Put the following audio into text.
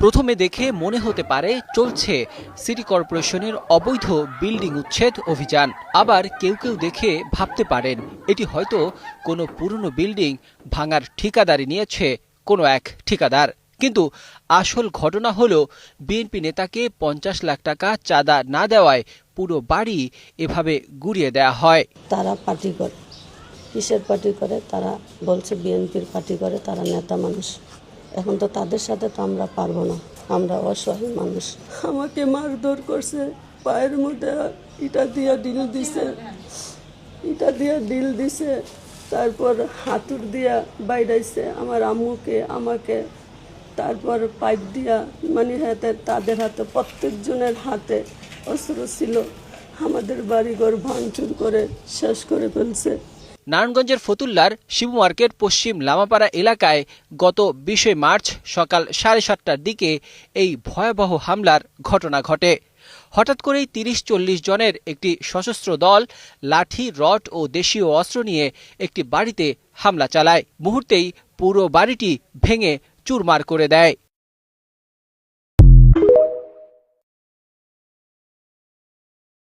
প্রথমে দেখে মনে হতে পারে চলছে সিটি কর্পোরেশনের অবৈধ বিল্ডিং উচ্ছেদ অভিযান। আবার কেউ কেউ দেখে ভাবতে পারেন এটি হয়তো কোনো পুরনো বিল্ডিং ভাঙার ঠিকাদারি নিয়েছে কোনো এক ঠিকাদার। কিন্তু আসল ঘটনা হলো বিএনপি নেতাকে ৫০ লাখ টাকা চাঁদা না দেওয়ায় পুরো বাড়ি এভাবে গুড়িয়ে দেয়া হয়। তারা পার্টি করে, কিসের পার্টি করে? তারা বলছে বিএনপির পার্টি করে, তারা নেতা মানুষ। এখন তো তাদের সাথে তো আমরা পারবো না, আমরা অসহায় মানুষ। আমাকে মারধর করছে, পায়ের মধ্যে ইটা দিয়া ডিল দিছে, তারপর হাতুর দিয়া বাইরাইছে আমার আম্মুকে, আমাকে, তারপর পাইপ দিয়া তাদের হাতে, প্রত্যেকজনের হাতে অস্ত্র ছিল। আমাদের বাড়িঘর ভাঙচুর করে শেষ করে ফেলছে। নারায়ণগঞ্জের ফতুল্লার শিবু মার্কেট পশ্চিম লামাপাড়া এলাকায় গত ২০ মার্চ সকাল ৭:৩০টার দিকে এই ভয়াবহ হামলার ঘটনা ঘটে। হঠাৎ করেই ৩০-৪০ জনের একটি সশস্ত্র দল লাঠি, রড ও দেশীয় অস্ত্র নিয়ে একটি বাড়িতে হামলা চালায়। মুহূর্তেই পুরো বাড়িটি ভেঙে চুরমার করে দেয়।